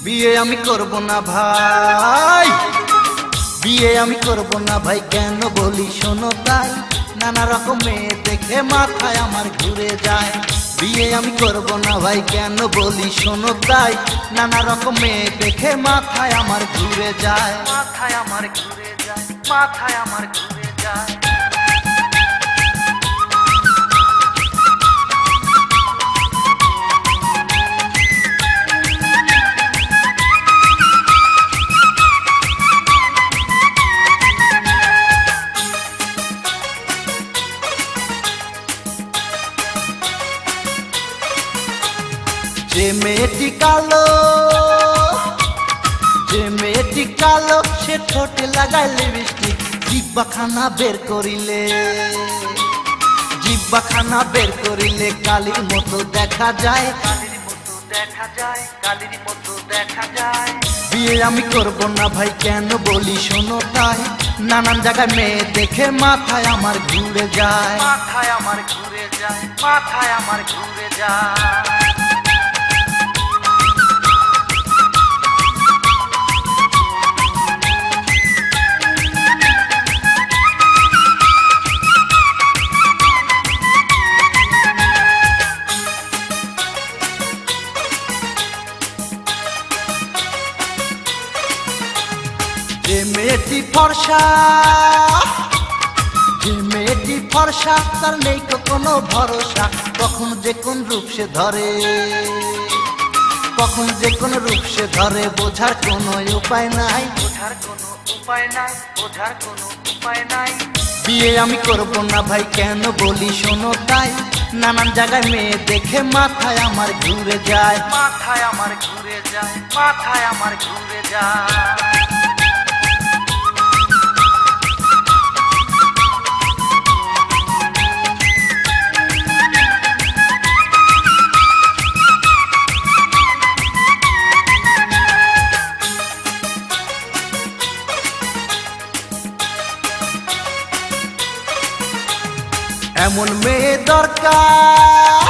বিয়ে আমি করব না ভাই, বিয়ে আমি করব না ভাই, কেন বলি শোনো তাই, নানা রকম মেয়ে দেখে মাথায় আমার ঘুরে যায়। বিয়ে আমি করব না ভাই, কেন বলি শোনো তাই, নানা রকম মেয়ে দেখে মাথায় আমার ঘুরে যায়, মাথায় আমার ঘুরে যায়, মাথায় আমার ঘুরে যায়। যে মেয়েটি কালো, যে মেয়েটি কালো, সে ঠোঁটে লাগায় লিপস্টিক, জিহ্বাখানা বের করিলে, জিহ্বাখানা বের করিলে কালির মতো দেখা যায়, কালির মতো দেখা যায়, কালির মতো দেখা যায়। বিয়ে আমি করব না ভাই, কেন বলি শোনো তাই, নানান জায়গায় মেয়ে দেখে মাথায় আমার ঘুরে যায়, মাথায় আমার ঘুরে যায়, মাথায় আমার ঘুরে যায়। যে মেয়েটি ফর্সা, যে মেয়েটি ফর্সা, তার নেই কোনো ভরসা, কখন যে কোন রূপ সে ধরে, কখন যে কোন রূপ সে ধরে, বোঝার কোনো উপায় নাই, বোঝার কোনো উপায় নাই, বোঝার কোনো উপায় নাই। বিয়ে আমি করব না ভাই, কেন বলি শোনো তাই, নানান জায়গায় মেয়ে দেখে মাথায় আমার ঘুরে যায়, মাথায় আমার ঘুরে যায়, মাথায় আমার ঘুরে যায়। এমন মেয়ে দরকার,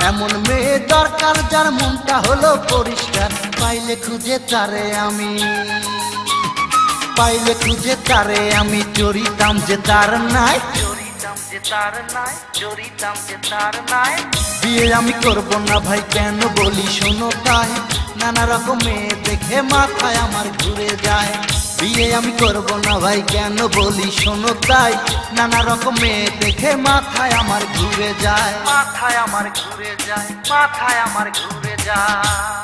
এমন মেয়ে দরকার, যার মনটা হলো পরিষ্কার, পাইলে খুঁজে তারে আমি, পাইলে খুঁজে তারে আমি, চরিতাম যে তার নাই, চরিতাম যে তার নাই, চরিতাম যে তার নাই। বিয়ে আমি করব না ভাই, কেন বলি শোনো তাই, নানা রকম মেয়ে দেখে মাথায় আমার ঘুরে যায়। বিয়ে আমি করব না ভাই, কেন বলি শোনো তাই, নানা রকম মেয়ে দেখে মাথায় আমার ঘুরে যায়, মাথায় আমার ঘুরে যায়, মাথায় আমার ঘুরে যায়।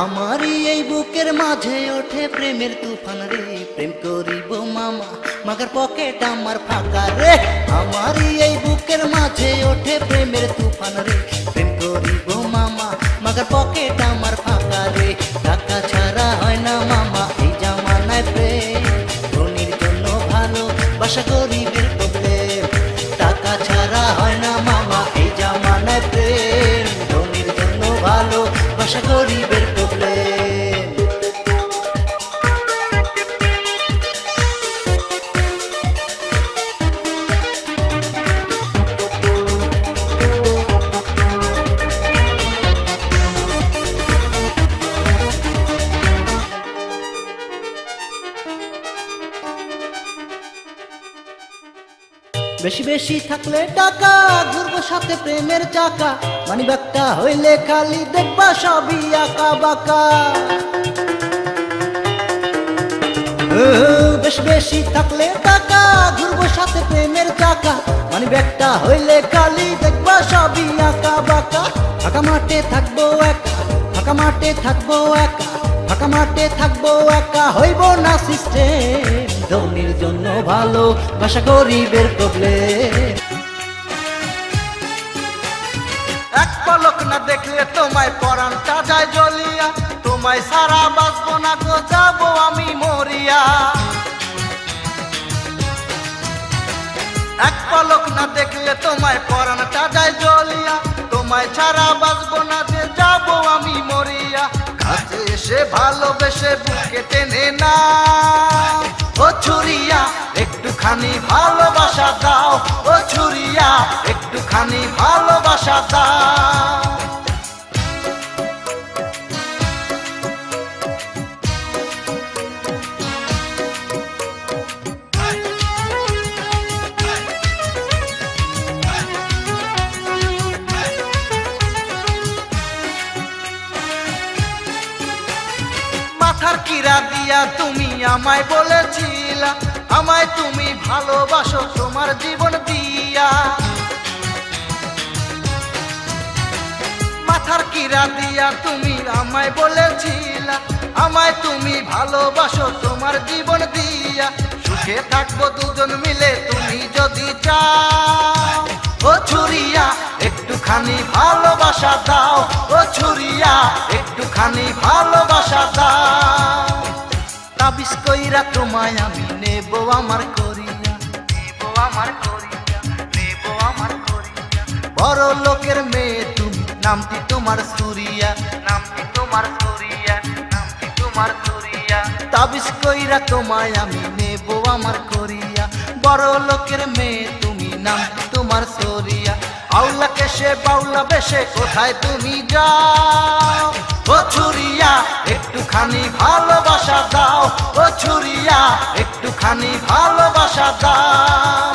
আমারই এই বুকের মাঝে ওঠে প্রেমের তুফান রে, প্রেম করিব মামা, মাগার পকেট আমার ফাঁকা রে। আমারই এই বুকের মাঝে ওঠে প্রেমের তুফান রে, প্রেম করিব মামা, মাগার পকেট আমার ফাঁকা রে। টাকা ছাড়া হয় না মামা এই জামানায় প্রেম, ধনীর জন্য ভালো বাসা গরিবের প্রবলেম। টাকা ছাড়া হয় না মামা এই জামানায় প্রেম, ধনীর জন্য ভালো বাসা গরিবের প্রবলেম। বেশি বেশি থাকলে টাকা, ঘুরবো সাথে প্রেমের চাকা, মানি ব্যাগটা হইলে খালি দেখবা সবই আঁকা বাঁকা। বেশি বেশি থাকলে টাকা, ঘুরবো সাথে প্রেমের চাকা, মানে ব্যাগটা হইলে খালি দেখবা সবই আঁকা বাঁকা। ফাঁকা মাঠে থাকবো একা, ফাঁকা মাঠে থাকবো একা, ফাঁকা মাঠে থাকবো একা, হইব না সিস্টেম। ধনির জন্য ভালো বাসা গরিবের প্রবলেম। এক পলক না দেখলে তোমায় পরানটা যায় জ্বলিয়া, তোমায় সারা বাঁচবো না গো যাবো আমি মরিয়া। এক পলক না দেখলে তোমায় পরানটা যায় জ্বলিয়া, তোমায় ছাড়া বাঁচবো না যে যাবো আমি মরিয়া। কাছে এসে ভালোবেসে বুকে টেনে না ও ছুরিয়া, একটুখানি ভালোবাসা দাও ও ছুরিয়া, একটুখানি ভালোবাসা দাও। মাথার কিরা দিয়া তুমি আমায় বলেছিলা, আমায় তুমি ভালোবাসো তোমার জীবন দিয়া। মাথার কিরা দিয়া তুমি আমায় বলেছিলা, আমায় তুমি ভালোবাসো তোমার জীবন দিয়া। সুখে থাকবো দুজন মিলে তুমি যদি চাও ও ছুরিয়া, একটুখানি ভালোবাসা দাও ও ছুরিয়া, একটুখানি ভালোবাসা দাও। তাবিজ কইরা তোমায় আমি নেব আমার করিয়া, নেব আমার করিয়া, নেব আমার করিয়া। বড় লোকের মেয়ে তুমি, নামটি তোমার সুরিয়া, নামটি তোমার সুরিয়া, নামটি তোমার সুরিয়া। তাবিজ কইরা তোমায় আমি নেব আমার করিয়া, বড় লোকের মেয়ে তুমি, নামটি তোমার সুরিয়া। আউলা কেশে বাউলা বেশে কোথায় তুমি যাও ও ছুরিয়া, একটুখানি ভালোবাসা দাও ও ছুরিয়া, একটুখানি ভালোবাসা দাও।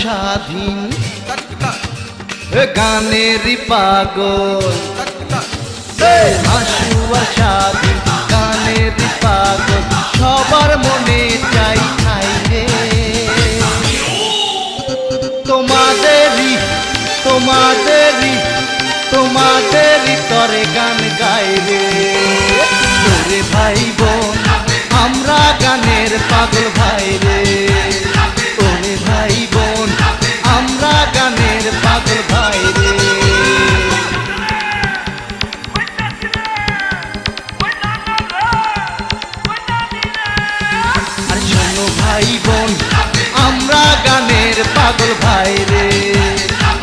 স্বাধীন গানেরই পাগল, হাসুয়া স্বাধীন গানেরই পাগল, সবার মনে চাই ঠাই রে। তোমাদেরই তোমাদেরই তোমাদেরই তরে গান গাই রে। তোরে ভাই বোন আমরা গানের পাগল ভাই রে, তোরে ভাই বোন আমরা গানের পাগল ভাই রে। আরে শোনো ভাই বোন আমরা গানের পাগল ভাই রে,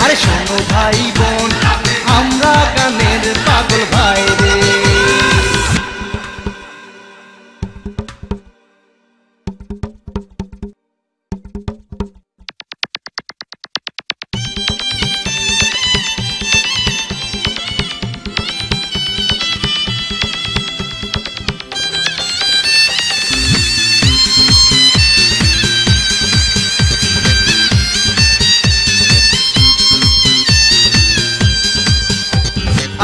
আরে শোনো ভাই বোন আমরা গানের পাগল ভাই রে।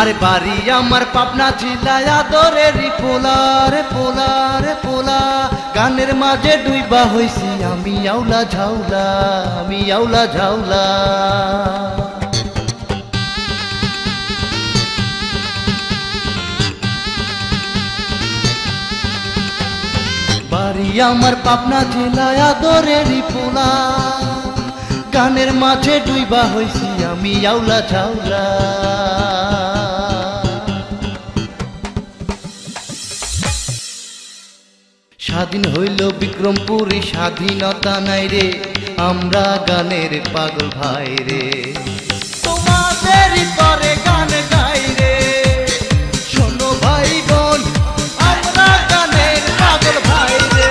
আরে বাড়ি আমার পাবনা জেলায় আদরেরই পোলা রে পোলা রে পোলা, গানের মাঝে ডুইবা হইছি আমি আউলা ঝাউলা, আমি আউলা ঝাউলা। বাড়ি আমার পাবনা জেলায় আদরেরই পোলা, গানের মাঝে ডুইবা হইছি আমি আউলা ঝাউলা। স্বাধীন হইল বিক্রমপুরী স্বাধীনতা নাই রে, আমরা গানের পাগল ভাই রে। তোমাদেরই তরে গান গাই রে, শোনো ভাই বোন আমরা গানের পাগল ভাই রে।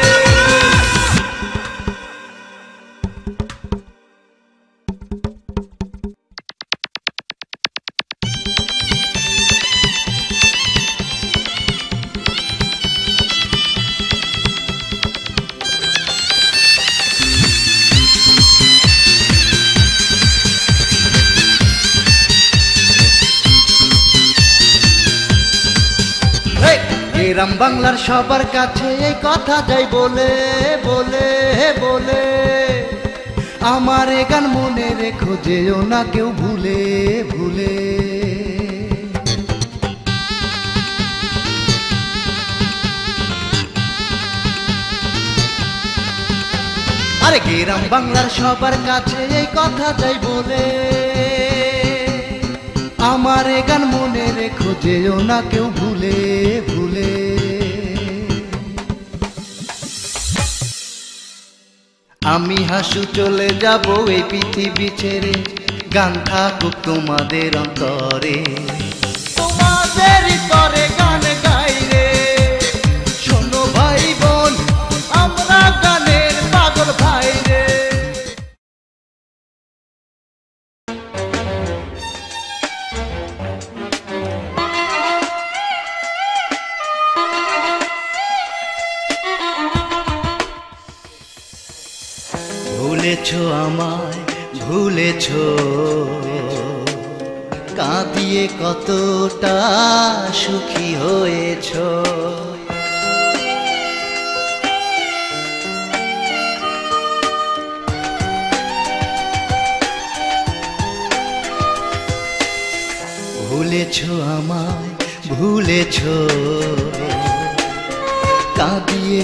গ্রাম বাংলার সবার কাছে এই কথা যাই বলে বলে বলে, আমার এ গান মনে রেখো যেও না কেউ ভুলে ভুলে। আরে গ্রাম বাংলার সবার কাছে এই কথা যাই বলে, আমার এ গান মনে রেখো যেও না কেউ ভুলে ভুলে। আমি হাসু চলে যাব এই পৃথিবী ছেড়ে, গান থাকুক তোমাদের অন্তরে, তোমাদের তরে গান গাই রে। শোনো ভাই বোন, আমরা গানের পাগল ভাই রে। ভুলেছো আমায় ভুলেছো, কাঁদিয়ে কতটা সুখী হয়েছো। ভুলেছো আমায় ভুলেছো, কাঁদিয়ে